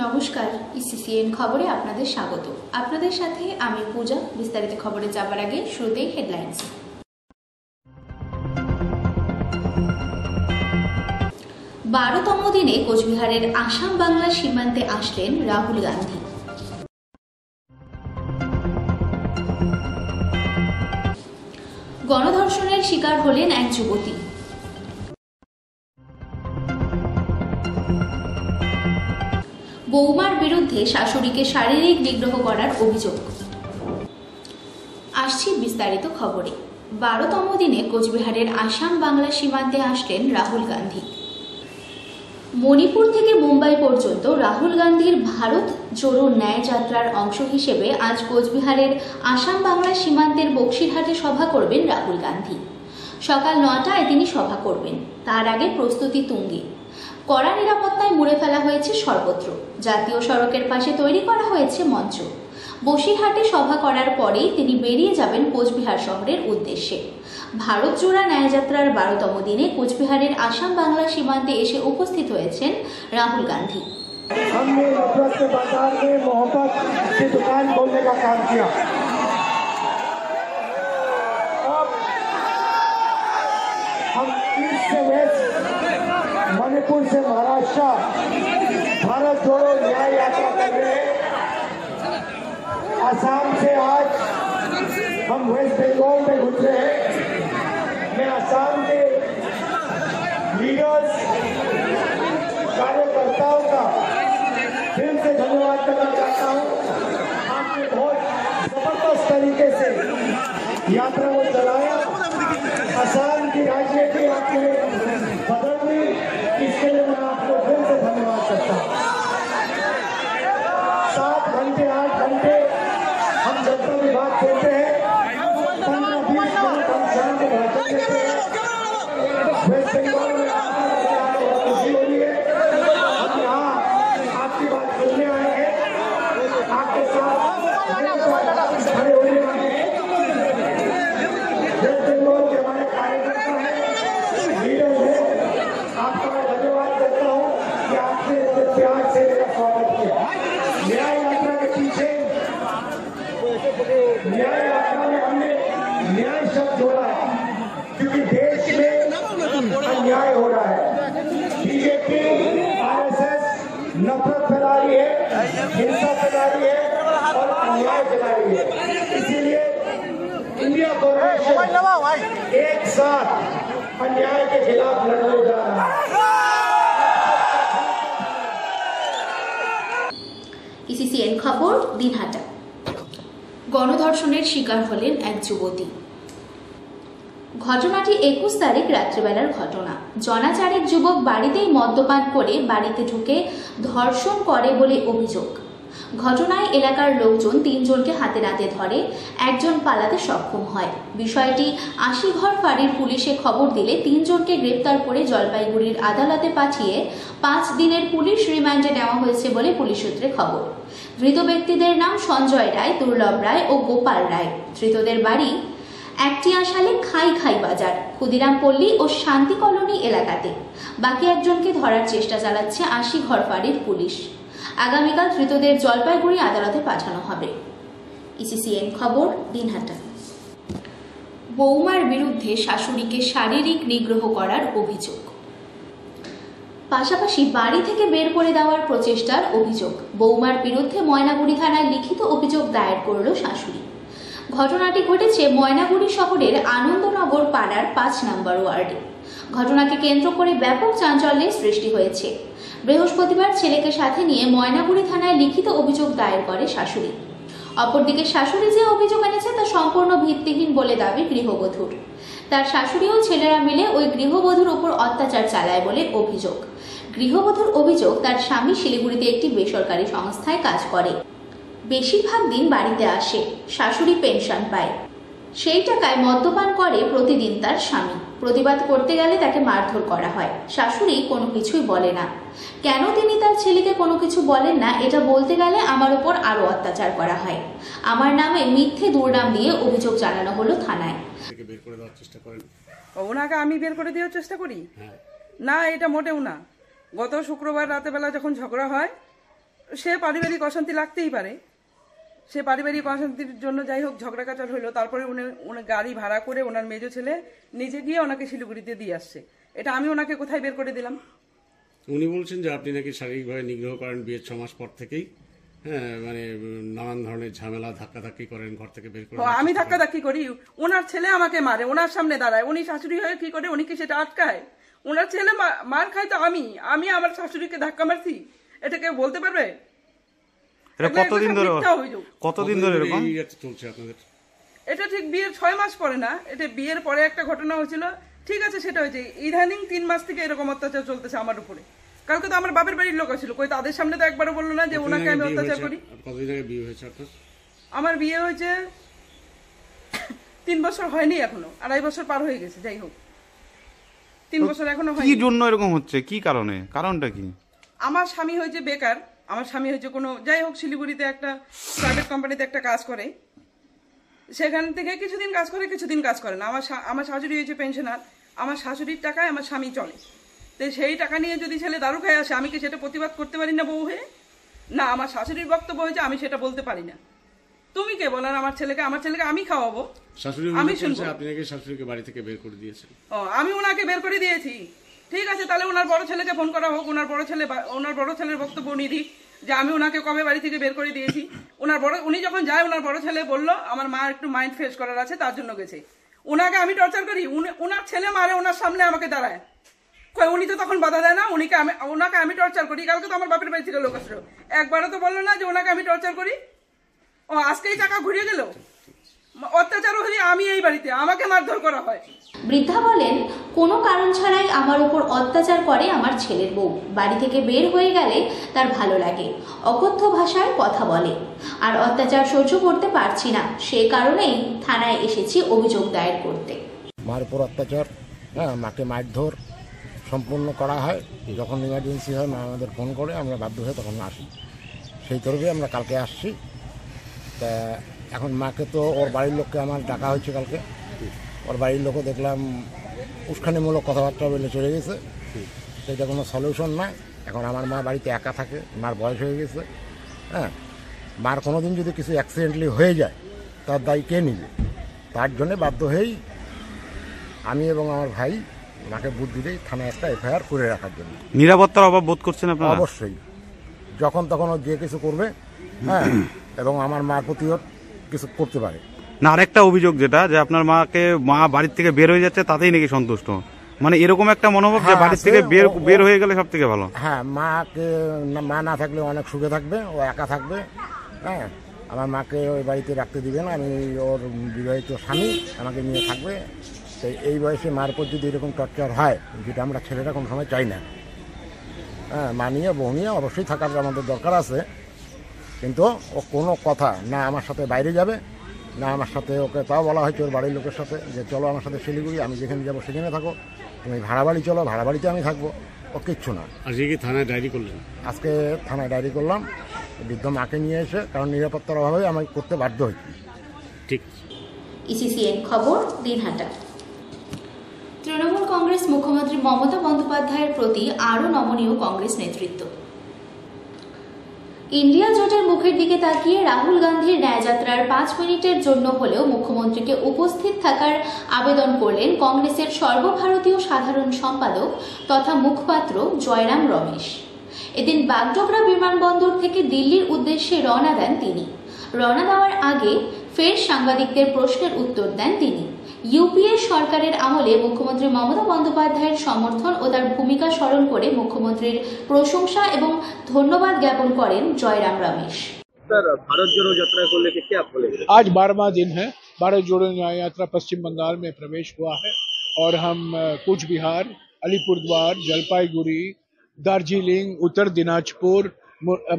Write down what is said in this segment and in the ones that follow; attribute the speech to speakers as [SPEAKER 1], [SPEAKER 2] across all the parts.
[SPEAKER 1] নমস্কার, ইসিসিএন খবরে আপনাদের স্বাগত। আপনাদের সাথে আমি পূজা। বিস্তারিত খবরে যাবার আগে শুরুতেই হেডলাইন্স। 12তম দিনে কোচবিহারের আসাম বাংলা সীমান্তে আসলেন রাহুল গান্ধী। গণধর্ষণের শিকার হলেন এক যুবতী। বৌমার বিরুদ্ধে শাশুড়িকে শারীরিক নিগ্রহ করার অভিযোগ। আসছি বিস্তারিত খবরে। 12তম দিনে কোচবিহারের আসাম বাংলা সীমান্তে আসলেন রাহুল গান্ধী। মণিপুর থেকে মুম্বাই পর্যন্ত রাহুল গান্ধীর ভারত জোড়ো ন্যায় যাত্রার অংশ হিসেবে আজ কোচবিহারের আসাম বাংলা সীমান্তের বক্সিরহাটে সভা করবেন রাহুল গান্ধী। সকাল 9টায় তিনি সভা করবেন। তার আগে প্রস্তুতি তুঙ্গে। কড়া নিরাপত্তায় মুড়ে ফেলা হয়েছে সর্বত্র। জাতীয় সড়কের পাশে তৈরি করা হয়েছে মঞ্চ। বসিরহাটে সভা করার পরেই তিনি বেরিয়ে যাবেন কোচবিহার শহরের উদ্দেশ্যে। ভারত জোড়া ন্যায়যাত্রার 12তম দিনে কোচবিহারের আসাম বাংলা সীমান্তে এসে উপস্থিত হয়েছেন রাহুল গান্ধী।
[SPEAKER 2] मणिपुर से महाराष्ट्र भारत जोड़ो न्याय यात्रा कर रहे हैं। आसाम से आज हम वेस्ट बंगाल में गुजरे हैं। मैं आसाम के लीडर्स कार्यकर्ताओं का फिर से धन्यवाद करना चाहता हूँ। आपने बहुत जबरदस्त तरीके से यात्रा को चलाया। आसाम की राजनीति आपने बदल दी, इसके लिए मैं आपको फिर से धन्यवाद करता हूँ। 7 घंटे 8 घंटे हम जनता विभाग देते हैं, 15-20 मिनट हम शांत भाषण देते हैं। वेस्ट बंगाल में आपको खुशी हो रही है। हम यहाँ आपकी बात सुनने आए हैं, आपके साथ खड़े होने वाले हैं। वेस्ट बंगाल के हमारे कार्यकर्ता हैं, लीडर हैं। आपका मैं धन्यवाद करता हूँ कि आपने इतने प्यार से मेरा स्वागत किया। न्याय यात्रा के पीछे न्याय यात्रा में हमने न्याय शब्द जोड़ा है, क्योंकि देश में अन्याय हो रहा है। बीजेपी आरएसएस नफरत फैला रही है, हिंसा फैला रही है और अन्याय फैला रही है। इसीलिए इंडिया गवर्नमेंट एक साथ अन्याय के खिलाफ लड़ने जा रहा है।
[SPEAKER 1] ইসিসিএন খবর দিনহাটা। গণধর্ষণের শিকার হলেন এক যুবতী। ঘটনাটি 21 তারিখ রাত্রিবেলার ঘটনা। জনাচারেক যুবক বাড়িতেই মদ্যপান করে বাড়িতে ঢুকে ধর্ষণ করে বলে অভিযোগ। ঘটনায় এলাকার লোকজন 3 জনকে হাতে নাতে ধরে, একজন পালাতে সক্ষম হয়। বিষয়টি আশিঘর ফাঁড়ির পুলিশে খবর দিলে 3 জনকে গ্রেপ্তার করে জলপাইগুড়ির আদালতে পাঠিয়ে 5 দিনের পুলিশ রিমান্ডে নেওয়া হয়েছে বলে পুলিশ সূত্রে খবর। ধৃত ব্যক্তিদের নাম সঞ্জয় রায়, দুর্লভ রায় ও গোপাল রায়। ধৃতদের বাড়ি একটিয়াশালে খাই খাই বাজার, ক্ষুদিরাম পল্লী ও শান্তি কলোনি এলাকাতে। বাকি একজনকে ধরার চেষ্টা চালাচ্ছে আশিঘর ফাঁড়ির পুলিশ। আগামীকাল ধৃতদের জলপাইগুড়ি আদালতে পাঠানো হবে। ইসিসিএন খবর দিনহাটা। বৌমার বিরুদ্ধে শাশুড়িকে শারীরিক নিগ্রহ করার অভিযোগ। পাশাপাশি বাড়ি থেকে বের করে দেওয়ার প্রচেষ্টার অভিযোগ। বৌমার বিরুদ্ধে ময়নাগুড়ি থানায় লিখিত অভিযোগ দায়ের করল শাশুড়ি। ঘটনাটি ঘটেছে ময়নাগুড়ি শহরের আনন্দনগর পাড়ার 5 নম্বর ওয়ার্ডে। ঘটনাকে কেন্দ্র করে ব্যাপক চাঞ্চল্যের সৃষ্টি হয়েছে। বৃহস্পতিবার ছেলেকে সাথে নিয়ে ময়নাগুড়ি থানায় লিখিত অভিযোগ দায়ের করে শাশুড়ি। অপরদিকে শাশুড়ি যে অভিযোগ এনেছে তা সম্পূর্ণ ভিত্তিহীন বলে দাবি গৃহবধূর। তার শাশুড়ি ও ছেলেরা মিলে ওই গৃহবধূর উপর অত্যাচার চালায় বলে অভিযোগ। গৃহবধূর অভিযোগ, তার স্বামী শিলিগুড়িতে একটি বেসরকারি সংস্থায় কাজ করে। বেশিরভাগ দিন বাড়িতে আসে, শাশুড়ি পেনশন পায়। সেই টাকায় মদ্যপান করে প্রতিদিন তার স্বামী। প্রতিবাদ করতে গেলে তাকে মারধর করা হয়। শাশুড়ি কোনো কিছুই বলে না। কেন তিনি তার ছেলেকে কোনো কিছু বলেন না, এটা বলতে গেলে আমার উপর আরো অত্যাচার করা হয়। আমার নামে মিথ্যে দুর্নাম দিয়ে অভিযোগ জানানো হলো থানায়।
[SPEAKER 3] ওনাকে আমি বের করে দেওয়ার চেষ্টা করি না, এটা মোটেও না। গত শুক্রবার রাতে বেলা যখন ঝগড়া হয় সে পারিবারিক অশান্তি লাগতেই পারে, সে পারিবারিক অশান্তির জন্য যাই হোক ঝগড়া কাচার হইলো, তারপরে উনি গাড়ি ভাড়া করে ওনার মেজো ছেলে নিজে গিয়ে ওনাকে শিলিগুড়িতে দিয়ে আসছে। এটা আমি ওনাকে কোথায় বের করে দিলাম?
[SPEAKER 4] উনি বলছেন যে আপনি নাকি শারীরিকভাবে নিগ্রহ করেন বিয়ের 6 মাস পর থেকেই, হ্যাঁ, মানে নানান ধরনের ঝামেলা ধাক্কাধাক্কি করেন, ঘর থেকে বের করে।
[SPEAKER 3] আমি ধাক্কাধাক্কি করি? ওনার ছেলে আমাকে মারে, ওনার সামনে দাঁড়ায়, উনি শাশুড়ি হয়ে কি করে? উনি কি সেটা আটকায়? ওনার ছেলে মার খায় তো আমি আমার শাশুড়িকে ধাক্কা মারছি, এটা কেউ বলতে পারবে?
[SPEAKER 5] কতদিন ধরে এরকম
[SPEAKER 4] চলছে আপনাদের?
[SPEAKER 3] এটা ঠিক বিয়ের 6 মাস পরে না, এটা বিয়ের পরে একটা ঘটনা হয়েছিল, ঠিক আছে, সেটা হয়েছে। ইদানিং 3 মাস থেকে এরকম অত্যাচার চলতেছে আমার উপরে। কালকে তো আমার বাপের বাড়ির লোক ছিল, কই তাদের সামনে তো একবারও বললো না যে ওনাকে আমি অত্যাচার করি।
[SPEAKER 4] কতদিন আগে বিয়ে হয়েছে আপনার?
[SPEAKER 3] আমার বিয়ে হয়েছে 3 বছর হয়নি, এখনো 2.5 বছর পার হয়ে গেছে। যাই হোক 3 বছর এখনো হয়নি।
[SPEAKER 5] কি জন্য এরকম হচ্ছে, কি কারণে, কারণটা কি?
[SPEAKER 3] আমার স্বামী হয়েছে বেকার, আমার স্বামী হয়েছে কোনো, যাই হোক শিলিগুড়িতে একটা প্রাইভেট কোম্পানিতে একটা কাজ করে, সেখান থেকে কিছুদিন কাজ করে কিছুদিন কাজ করে না। আমার শাশুড়ি হয়েছে পেনশনার, আমার শাশুড়ির টাকায় আমার স্বামী চলে, তো সেই টাকা নিয়ে যদি ছেলে দারু খায় আসে, আমি কি সেটা প্রতিবাদ করতে পারি না বউ হয়ে? না, আমার শাশুড়ির বক্তব্য হয়েছে আমি সেটা বলতে পারি না। তুমি কে বলার আমার ছেলেকে আমি খাওয়াবো?
[SPEAKER 4] আমি শুনবো আপনি নাকি শাশুড়িকে বাড়ি থেকে বের করে দিয়েছেন।
[SPEAKER 3] আমি ওনাকে বের করে দিয়েছি, ঠিক আছে, তাহলে ওনার বড় ছেলেকে ফোন করা হোক, ওনার বড় ছেলের বক্তব্য উনি দিক যে আমি ওনাকে কবে বাড়ি থেকে বের করে দিয়েছি। উনি যখন যায়, ওনার বড় ছেলে বললো আমার মা একটু মাইন্ড ফ্রেশ করার আছে, তার জন্য গেছে। ওনাকে আমি টর্চার করি? ওনার ছেলে মারে ওনার সামনে আমাকে দাঁড়ায়, উনি তো তখন বাধা দেয় না, ওনাকে আমি টর্চার করি। কালকে তো আমার বাপের বাড়ি থেকে লোক আসলো, একবারও তো বললো না যে ওনাকে আমি টর্চার করি। আজকেই টাকা ঘুরিয়ে গেল। অত্যাচার হলে আমি এই বাড়িতে আমাকে মারধর করা হয়।
[SPEAKER 1] বৃদ্ধা বলেন, কোনো কারণ ছাড়াই আমার উপর অত্যাচার করে আমার ছেলের বউ। বাড়ি থেকে বের হয়ে গেলে তার ভালো লাগে, অকথ্য ভাষায় কথা বলে, আর অত্যাচার সহ্য করতে পারছি না, সে কারণেই থানায় এসেছি অভিযোগ দায়ের করতে।
[SPEAKER 6] মার উপর অত্যাচার, হ্যাঁ, মাকে মারধর সম্পূর্ণ করা হয়। যখন ইমার্জেন্সি হয় মা আমাদের ফোন করে, আমরা বাধ্য হয়ে তখন আসি। সেই তরফে আমরা কালকে আসছি। তা এখন মাকে তো ওর বাড়ির লোককে আমার ডাকা হয়েছে কালকে, ওর বাড়ির লোকও দেখলাম উস্কানিমূলক কথাবার্তা বলে চলে গেছে, সেটা কোনো সলিউশন না। এখন আমার মা বাড়িতে একা থাকে, মার বয়স হয়ে গেছে, হ্যাঁ, মার কোনো দিন যদি কিছু অ্যাক্সিডেন্টলি হয়ে যায় তার দায়ী কে নিবে? তার জন্যে বাধ্য হয়েই আমি এবং আমার ভাই মাকে বুদ্ধি দিই থানায় একটা এফআইআর করে রাখার জন্য।
[SPEAKER 5] নিরাপত্তার অভাব বোধ করছেন আপনারা?
[SPEAKER 6] অবশ্যই, যখন তখন ও যে কিছু করবে, হ্যাঁ, এবং আমার মার প্রতিও কিছু করতে পারে
[SPEAKER 5] না। আরেকটা অভিযোগ যেটা, যে আপনার মা বাড়ির থেকে বের হয়ে যাচ্ছে তাতেই নাকি সন্তুষ্ট, মানে এরকম একটা মনোভাব যে বাড়ির থেকে বের হয়ে গেলে সব থেকে ভালো।
[SPEAKER 6] হ্যাঁ, মা না থাকলে অনেক সুখে থাকবে, ও একা থাকবে, হ্যাঁ, আমার মাকে ওই বাড়িতে রাখতে দিবে না, আমি ওর বিবাহিত স্বামী, আমাকে নিয়ে থাকবে। তো এই বয়সে মার উপর যদি এরকম টর্চার হয়, যেটা আমরা ছেলেরা কোনো সময় চাই না, হ্যাঁ, মা নিয়ে বউ নিয়ে অবশ্যই থাকার আমাদের দরকার আছে, কিন্তু ও কোনো কথা না আমার সাথে বাইরে যাবে না আমার সাথে, ওকে তাও বলা হয়েছে ওর বাড়ির লোকের সাথে যে চলো আমার সাথে শিলিগুড়ি, আমি যেখানে যাবো সেখানে থাকো, তুমি ভাড়া বাড়ি চলো, ভাড়া বাড়িতে আমি থাকবো, ও কিচ্ছু না।
[SPEAKER 4] আজকে কি থানায় ডায়েরি করলেন?
[SPEAKER 6] আজকে থানায় ডায়েরি করলাম, বৃদ্ধ মাকে নিয়ে এসে, কারণ নিরাপত্তার অভাবে আমি করতে বাধ্য হয়েছি।
[SPEAKER 4] ঠিক।
[SPEAKER 1] ইসিসিএন খবর, দিনহাটা। তৃণমূল কংগ্রেস মুখ্যমন্ত্রী মমতা বন্দ্যোপাধ্যায়ের প্রতি আরও নমনীয় কংগ্রেস নেতৃত্ব। ইন্ডিয়া জোটের মুখের দিকে তাকিয়ে রাহুল গান্ধীর ন্যায়যাত্রার 5 মিনিটের জন্য হলেও মুখ্যমন্ত্রীকে উপস্থিত থাকার আবেদন করলেন কংগ্রেসের সর্বভারতীয় সাধারণ সম্পাদক তথা মুখপাত্র জয়রাম রমেশ। এদিন বাগডোগরা বিমানবন্দর থেকে দিল্লির উদ্দেশ্যে রওনা দেন তিনি। রওনা দেওয়ার আগে ফের সাংবাদিকদের প্রশ্নের উত্তর দেন তিনি। ইউপিএ সরকারের আমলে মুখ্যমন্ত্রী মমতা বন্দ্যোপাধ্যায়ের সমর্থন ও তার ভূমিকা স্মরণ করে মুখ্যমন্ত্রীর প্রশংসা এবং ধন্যবাদ জ্ঞাপন করেন জয়রাম রমেশ।
[SPEAKER 7] भारत जोड़ो यात्रा को लेकर क्या आप बोलेंगे?
[SPEAKER 8] आज 12वां दिन है। भारत जोड़ो न्याय यात्रा पश्चिम बंगाल में प्रवेश हुआ है और हम कूच बिहार, अलीपुरद्वार, जलपाईगुड़ी, दार्जिलिंग, उत्तर दिनाजपुर,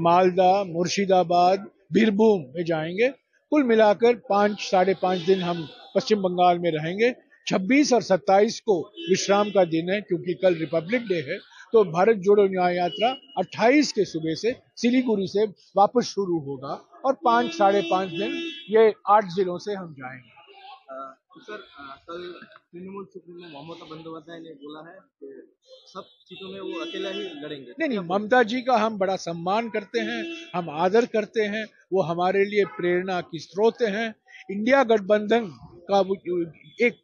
[SPEAKER 8] मालदा, मुर्शिदाबाद, बीरभूम में जाएंगे। कुल मिलाकर 5-5.5 दिन हम पश्चिम बंगाल में रहेंगे। 26 और 27 को विश्राम का दिन है क्योंकि कल रिपब्लिक डे है, तो भारत जोड़ो न्याय यात्रा 28 के सुबह से सिलीगुड़ी से वापस शुरू होगा और 5-5.5 दिन ये 8 जिलों से हम जाएंगे।
[SPEAKER 7] सर कल तृणमूल सुप्रीमो ममता बंदोपाध्याय ने बोला है कि सब सीटों में वो अकेला ही लड़ेंगे।
[SPEAKER 8] नहीं, ममता जी का हम बड़ा सम्मान करते हैं, हम आदर करते हैं, वो हमारे लिए प्रेरणा की स्रोत हैं। इंडिया गठबंधन का एक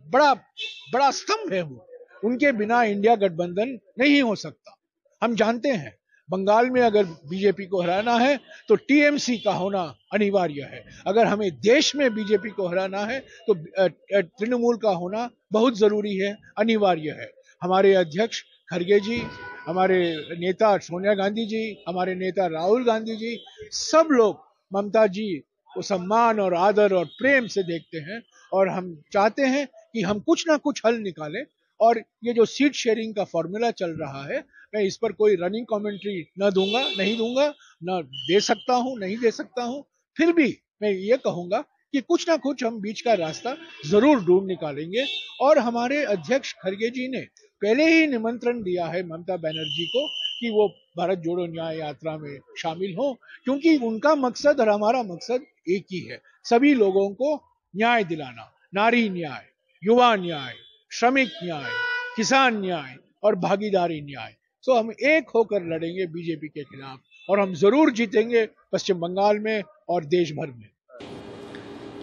[SPEAKER 8] बड़ा स्तंभ है वो, उनके बिना इंडिया गठबंधन नहीं हो सकता। हम जानते हैं बंगाल में अगर बीजेपी को हराना है तो टीएमसी का होना अनिवार्य है, अगर हमें देश में बीजेपी को हराना है तो तृणमूल का होना बहुत जरूरी है, अनिवार्य है। हमारे अध्यक्ष खड़गे जी, हमारे नेता सोनिया गांधी जी, हमारे नेता राहुल गांधी जी, सब लोग ममता जी को सम्मान और आदर और प्रेम से देखते हैं और हम चाहते हैं कि हम कुछ ना कुछ हल निकालें। और ये जो सीट शेयरिंग का फॉर्मूला चल रहा है, मैं इस पर कोई रनिंग कमेंट्री नहीं दूंगा, न दे सकता हूं, नहीं दे सकता हूं। फिर भी मैं ये कहूंगा कि कुछ ना कुछ हम बीच का रास्ता जरूर ढूंढ निकालेंगे। और हमारे अध्यक्ष खड़गे जी ने पहले ही निमंत्रण दिया है ममता बनर्जी को कि वो भारत जोड़ो न्याय यात्रा में शामिल हो, क्योंकि उनका मकसद और हमारा मकसद एक ही है, सभी लोगों को न्याय दिलाना, नारी न्याय, युवा न्याय, श्रमिक न्याय, किसान न्याय और भागीदारी न्याय। सो हम एक होकर लड़ेंगे बीजेपी के खिलाफ और हम जरूर जीतेंगे पश्चिम बंगाल में और देश भर में।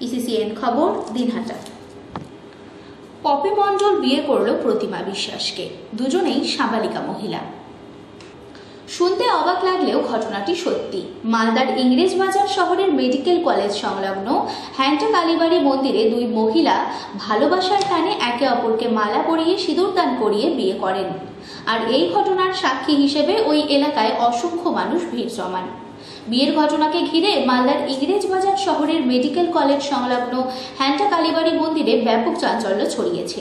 [SPEAKER 1] ইসিসিএন খবর দিনহাটা। পপি মণ্ডল বিয়ে করলো প্রতিমা বিশ্বাসকে, দুজনেই সাবালিকা মহিলা। শুনতে অবাক লাগলেও ঘটনাটি সত্যি। মালদার ইংরেজবাজার শহরের মেডিকেল কলেজ সংলগ্ন হ্যান্টা কালীবাড়ি মন্দিরে দুই মহিলা ভালোবাসার টানে একে অপরকে মালা পরিয়ে সিঁদুরদান করিয়ে বিয়ে করেন। আর এই ঘটনার সাক্ষী হিসেবে ওই এলাকায় অসংখ্য মানুষ ভিড় জমান। বিয়ের ঘটনাকে ঘিরে মালদার ইংরেজবাজার শহরের মেডিকেল কলেজ সংলগ্ন হ্যান্টা কালীবাড়ি মন্দিরে ব্যাপক চাঞ্চল্য ছড়িয়েছে।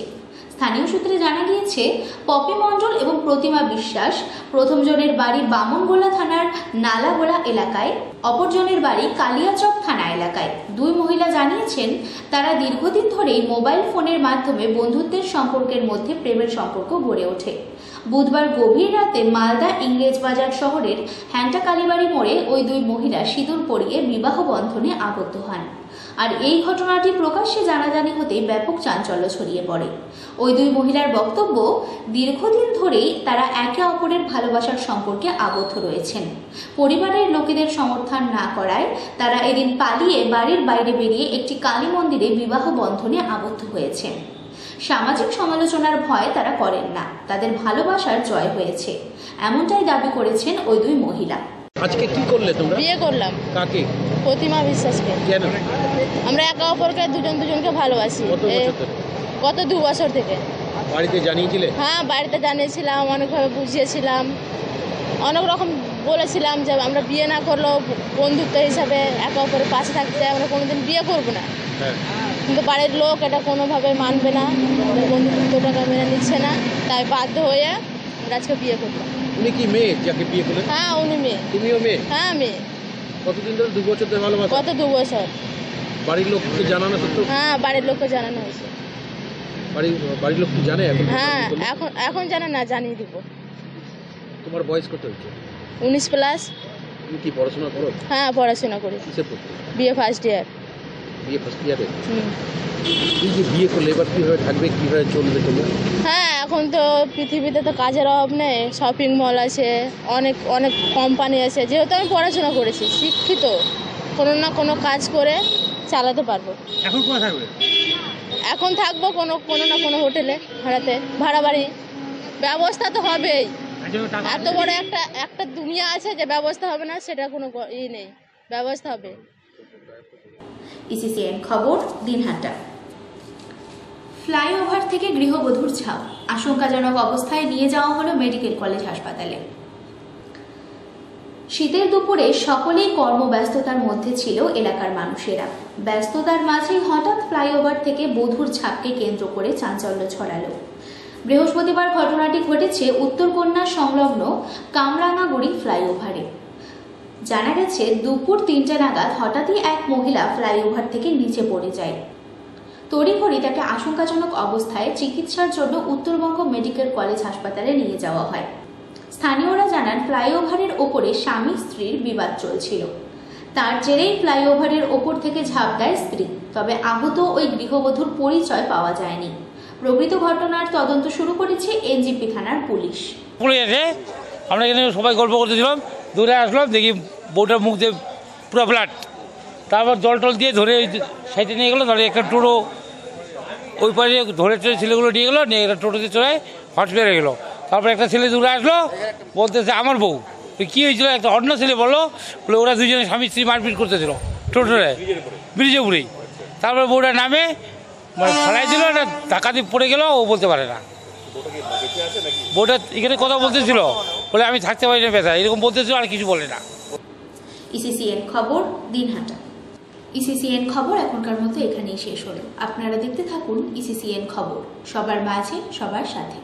[SPEAKER 1] স্থানীয় সূত্রে জানা গিয়েছে, পপি মণ্ডল এবং প্রতিমা বিশ্বাস প্রথমজনের বাড়ি বামনগোলা থানার নালাগোলা এলাকায়, অপরজনের বাড়ি কালিয়াচক থানা এলাকায়। দুই মহিলা জানিয়েছেন তারা দীর্ঘদিন ধরেই মোবাইল ফোনের মাধ্যমে বন্ধুত্বের সম্পর্কের মধ্যে প্রেমের সম্পর্ক গড়ে ওঠে। বুধবার গভীর রাতে মালদা ইংরেজবাজার শহরের হ্যান্টা কালীবাড়ি মোড়ে ওই দুই মহিলা সিঁদুর পরিয়ে বিবাহ বন্ধনে আবদ্ধ হন। আর এই ঘটনাটি প্রকাশ্যে জানাজানি হতেই ব্যাপক চাঞ্চল্য ছড়িয়ে পড়ে। ওই দুই মহিলার বক্তব্য, দীর্ঘদিন ধরেই তারা একে অপরের ভালোবাসার সম্পর্কে আবদ্ধ রয়েছেন। পরিবারের লোকেদের সমর্থন না করায় তারা এদিন পালিয়ে বাড়ির বাইরে বেরিয়ে একটি কালী মন্দিরে বিবাহ বন্ধনে আবদ্ধ হয়েছেন। সামাজিক সমালোচনার ভয় তারা করেন না, তাদের ভালোবাসার জয় হয়েছে, এমনটাই দাবি করেছেন ওই দুই মহিলা।
[SPEAKER 7] আজকে কি করলে তোমরা?
[SPEAKER 9] বিয়ে করলাম।
[SPEAKER 7] কাকে?
[SPEAKER 9] প্রতিমা বিশ্বাসকে।
[SPEAKER 7] কেন?
[SPEAKER 9] আমরা একে অপরকে দুজনকে ভালোবাসি।
[SPEAKER 7] কত বছর ধরে?
[SPEAKER 9] গত 2 বছর থেকে।
[SPEAKER 7] বাড়িতে জানিয়েছিলে?
[SPEAKER 9] হ্যাঁ, বাড়িতে জানিয়েছিলাম, অনেকভাবে বুঝিয়েছিলাম, অনেক রকম বলেছিলাম যে আমরা বিয়ে না করলেও বন্ধুত্ব হিসাবে একে অপরের পাশে থাকতে, আমরা কোনোদিন বিয়ে করব না। কিন্তু বাড়ির লোক এটা কোনোভাবে মানবে না, বন্ধুত্বটাকে মেনে নিচ্ছে না, তাই বাধ্য হয়ে আমরা আজকে বিয়ে করলাম।
[SPEAKER 7] উনি কি মেয়ে যাকে বিয়ে করলেন?
[SPEAKER 9] হ্যাঁ, উনি মেয়ে।
[SPEAKER 7] তুমিও মেয়ে?
[SPEAKER 9] হ্যাঁ, মেয়ে।
[SPEAKER 7] কতদিন ধরে? 2 বছর ধরে ভালোবাসা?
[SPEAKER 9] গত 2 বছর।
[SPEAKER 7] বাড়ির লোককে জানানো সত্ত্বেও?
[SPEAKER 9] হ্যাঁ, বাড়ির লোককে জানানো হয়েছে।
[SPEAKER 7] বাড়ির লোক কি জানে এখন?
[SPEAKER 9] হ্যাঁ, এখন জানে না, জানিয়ে দিব।
[SPEAKER 7] তোমার বয়স কত হয়েছে?
[SPEAKER 9] 19+।
[SPEAKER 7] তুমি কি পড়াশোনা করো?
[SPEAKER 9] হ্যাঁ, পড়াশোনা করি।
[SPEAKER 7] কিসে পড়তে?
[SPEAKER 9] BA first year.
[SPEAKER 7] BA first ইয়ারে? এই যে বিয়ে করলে এবার কীভাবে থাকবে, কীভাবে চলবে তোমরা?
[SPEAKER 9] হ্যাঁ, এখন তো পৃথিবীতে তো কাজের অভাব নেই, শপিং মল আছে, অনেক অনেক কোম্পানি আছে। যেহেতু আমি পড়াশোনা করেছি, শিক্ষিত, কোনো না কোনো কাজ করে চালাতে পারবো।
[SPEAKER 7] এখন কোথায় থাকবে?
[SPEAKER 9] এখন থাকবো কোনো না কোনো হোটেলে, ভাড়া বাড়ি। ব্যবস্থা তো হবেই, এত বড় একটা দুনিয়া আছে যে ব্যবস্থা হবে না সেটা কোনো নেই, ব্যবস্থা হবে।
[SPEAKER 1] ইসিসিএন খবর দিনহাটা। ফ্লাইওভার থেকে গৃহবধূর ঝাঁপ, আশঙ্কাজনক অবস্থায় নিয়ে যাওয়া হলো মেডিকেল কলেজ হাসপাতালে। শীতের দুপুরে সকলেই কর্মব্যস্ততার মধ্যে ছিল এলাকার মানুষেরা। ব্যস্ততার মাঝেই হঠাৎ ফ্লাইওভার থেকে বধূর ঝাঁপকে কেন্দ্র করে চাঞ্চল্য ছড়ালো। বৃহস্পতিবার ঘটনাটি ঘটেছে উত্তরকন্যা সংলগ্ন কামরাঙ্গাগুড়ি ফ্লাইওভারে। জানা গেছে দুপুর 3টে নাগাদ হঠাৎই এক মহিলা ফ্লাইওভার থেকে নিচে পড়ে যায়। তড়িঘড়ি তাকে আশঙ্কাজনক অবস্থায় চিকিৎসার জন্য উত্তরবঙ্গ মেডিকেল কলেজ হাসপাতালে নিয়ে যাওয়া হয়। স্থানীয়রা জানান ফ্লাইওভারের ওপরে স্বামী স্ত্রীর বিবাদ চলছিল। তার জেরেই ফ্লাইওভারের ওপর থেকে ঝাঁপ দেয় স্ত্রী। তবে আহত ওই গৃহবধূর পরিচয় পাওয়া যায়নি। প্রকৃত ঘটনার তদন্ত শুরু করেছে এনজিপি থানার পুলিশ।
[SPEAKER 10] পড়ে গেছে, আমরা এখানে সবাই গল্প করতেছিলাম, দূরে আসলাম, দেখি বউটার মুখ দিয়ে পুরো ব্লাড। তারপর জল টল দিয়ে ধরে সাইডে নিয়ে গেলো, ধরে একটা টোটো ওই পাশে ধরে ছেলেগুলো নিয়ে গেলো, নিয়ে একটা টোটোতে চড়ায় হসপিটালে গেলো। তারপর একটা ছেলে দূরে আসলো, বলতেছে আমার বউ। কী হয়েছিল, একটা অন্য ছেলে বললো ওরা দুজনে স্বামী স্ত্রী মারপিট করতেছিল টোটোরে ব্রিজে উপরেই। তারপর বউটা নামে মানে ফেলাই দিল, একটা ধাক্কা দিয়ে পড়ে গেল, ও বলতে পারে না। বউটা এখানে কথা বলতেছিল, বলে আমি থাকতে পারি না ব্যথা, এরকম বলতেছিল, আর কিছু বলে না।
[SPEAKER 1] ইসিসিএন খবর, দিনহাটা। ইসিসিএন খবর এখনকার মতো এখানেই শেষ হলো। আপনারা দেখতে থাকুন ইসিসিএন খবর, সবার মাঝে সবার সাথে।